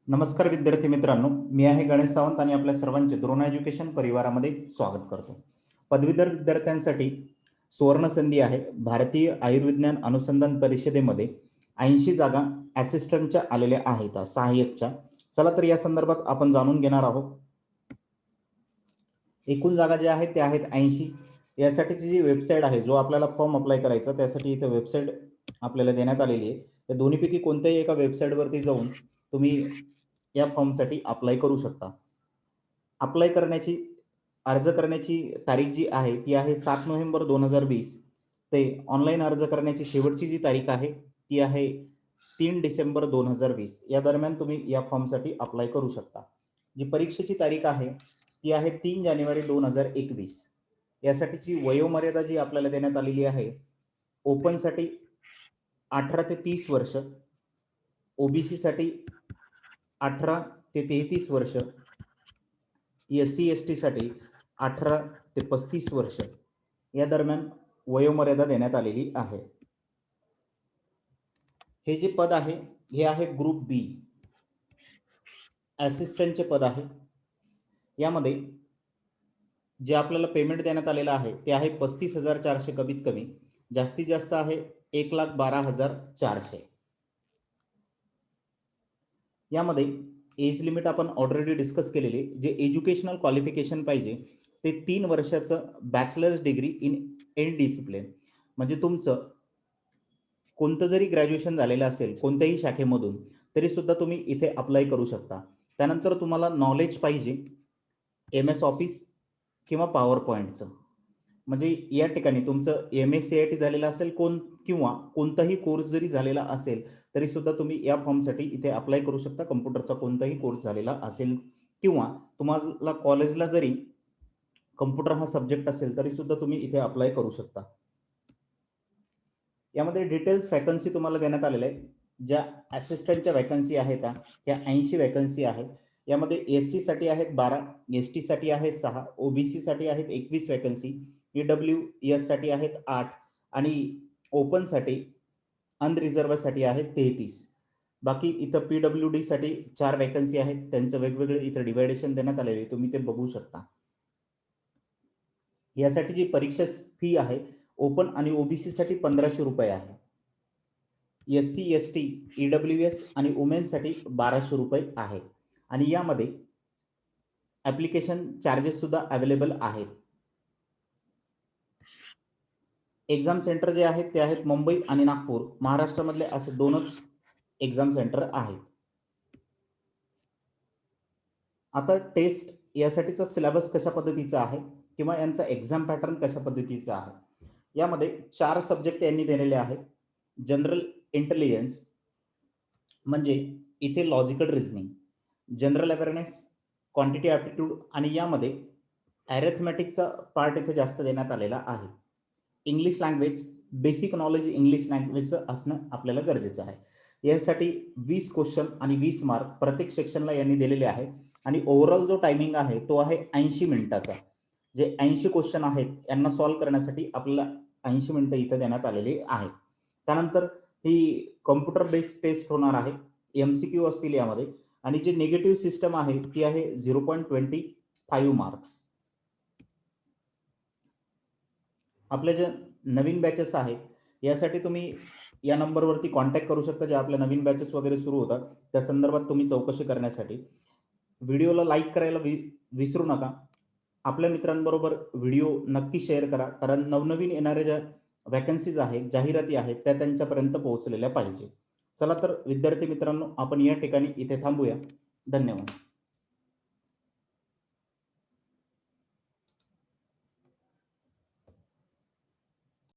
नमस्कार विद्यार्थी मित्रांनो, मी आहे गणेश सावंत आणि आपल्या सर्वांचे द्रोण एज्युकेशन परिवारामध्ये स्वागत करतो. पदवीधर विद्यार्थ्यांसाठी सुवर्ण संधी आहे. भारतीय आयुर्विज्ञान अनुसंधान परिषदेमध्ये 80 जागा असिस्टंटच्या आलेल्या आहेत, सहाय्यकच्या. चला तर या संदर्भात आपण जाणून घेणार आहोत. एकूण जागा ज्या आहेत त्या आहेत 80. यासाठीची जी वेबसाईट आहे, जो आपल्याला फॉर्म अप्लाय करायचा त्यासाठी इथे वेबसाईट आपल्याला देण्यात आलेली आहे. या दोन्हीपैकी कोणत्याही एका वेबसाईटवरती जाऊन तुम्ही या फॉर्मसाठी अप्लाय करू शकता. अप्लाय करण्याची अर्ज करण्याची तारीख जी आहे ती आहे 7 नोव्हेंबर 2020 ते ऑनलाईन अर्ज करण्याची शेवटची जी तारीख आहे ती आहे 3 डिसेंबर 2020. या दरम्यान तुम्ही या फॉर्मसाठी अप्लाय करू शकता. जी परीक्षेची तारीख आहे ती आहे 3 जानेवारी 2021. यासाठीची वयोमर्यादा जी आपल्याला देण्यात आलेली आहे, ओपनसाठी 18 ते 30 वर्ष, ओबीसीसाठी 18 ते 33 वर्ष, SC ST साठी 18 ते 35 वर्ष या दरम्यान वयोमर्यादा देण्यात आलेली आहे. हे जे पद आहे हे आहे ग्रुप बी असिस्टंटचे पद आहे. यामध्ये जे आपल्याला पेमेंट देण्यात आलेलं आहे ते आहे 35,400 कमीत कमी, जास्तीत जास्त आहे 1,12,400. यामध्ये एज लिमिट आपण ऑलरेडी डिस्कस केलेली. जे एज्युकेशनल क्वालिफिकेशन पाहिजे ते 3 वर्षाचं bachelors degree in any discipline. म्हणजे तुमचं कोणतं जरी ग्रॅज्युएशन झालेलं असेल कोणत्याही शाखेमधून तरी सुद्धा तुम्ही इथे अप्लाय करू शकता. त्यानंतर तुम्हाला नॉलेज पाहिजे MS ऑफिस किंवा पॉवर पॉईंटचं. म्हणजे या ठिकाणी तुमचं MSCIT झालेलं असेल किंवा कोणताही कोर्स जरी झालेला असेल तरी सुद्धा तुम्ही या फॉर्मसाठी इथे अप्लाय करू शकता. कम्प्युटरचा कोणताही कोर्स झालेला असेल किंवा तुम्हाला कॉलेजला जरी कम्प्युटर हा सब्जेक्ट असेल तरी सुद्धा तुम्ही इथे अप्लाय करू शकता. यामध्ये डिटेल्स वॅकन्सी तुम्हाला देण्यात आलेल्या आहे. ज्या असिस्टंटच्या वॅकन्सी आहेत त्या 80 वॅकन्सी आहेत. यामध्ये SC साठी आहेत 12, ST साठी आहेत 6, OBC साठी आहेत 21 वॅकन्सी, EWS साठी आहेत 8 आणि ओपनसाठी अनरिझर्व्हसाठी आहेत 33. बाकी इथं PWD साठी 4 वॅकन्सी आहेत. त्यांचं वेगवेगळे इथं डिव्हायडेशन देण्यात आलेले आहे, तुम्ही ते बघू शकता. यासाठी जी परीक्षा फी आहे ओपन आणि OBC साठी 1500 रुपये आहे. SC ST EWS आणि वुमेनसाठी 1200 रुपये आहे. आणि यामध्ये ऍप्लिकेशन चार्जेस सुद्धा अवेलेबल आहेत. एक्झाम सेंटर जे आहेत ते आहेत मुंबई आणि नागपूर, महाराष्ट्रामधले असे दोनच एक्झाम सेंटर आहेत. आता टेस्ट यासाठीचा सिलेबस कशा पद्धतीचा आहे किंवा यांचा एक्झाम पॅटर्न कशा पद्धतीचा आहे. यामध्ये 4 सब्जेक्ट यांनी दिलेले आहेत. जनरल इंटेलिजन्स म्हणजे इथे logical reasoning, general awareness, quantity aptitude आणि यामध्ये अॅरिथमॅटिकचा पार्ट इथे जास्त देण्यात आलेला आहे. English language, basic knowledge English लँग्वेजचं असणं आपल्याला गरजेचं आहे. यासाठी 20 क्वेश्चन आणि 20 मार्क प्रत्येक सेक्शनला यांनी दिलेले आहे आणि ओव्हरऑल जो टायमिंग आहे तो आहे 80 मिनिटाचा. जे 80 क्वेश्चन आहेत यांना सॉल्व्ह करण्यासाठी आपल्याला 80 मिनिटं इथं देण्यात आलेली आहे. त्यानंतर ही कॉम्प्युटर बेस्ड टेस्ट होणार आहे. MCQ असतील यामध्ये आणि जी निगेटिव्ह सिस्टम आहे ती आहे 0.25 मार्क्स. आपले जे नवीन बॅचेस आहेत यासाठी तुम्ही या नंबरवरती कॉन्टॅक्ट करू शकता. जे आपल्या नवीन बॅचेस वगैरे सुरू होतात त्या संदर्भात तुम्ही चौकशी करण्यासाठी. व्हिडिओला लाईक करायला विसरू नका. आपल्या मित्रांबरोबर व्हिडिओ नक्की शेअर करा, कारण नवनवीन येणाऱ्या ज्या वॅकन्सीज आहेत, जाहिराती आहेत त्या त्यांच्यापर्यंत पोहोचलेल्या पाहिजे. चला तर विद्यार्थी मित्रांनो, आपण या ठिकाणी इथे थांबूया. धन्यवाद.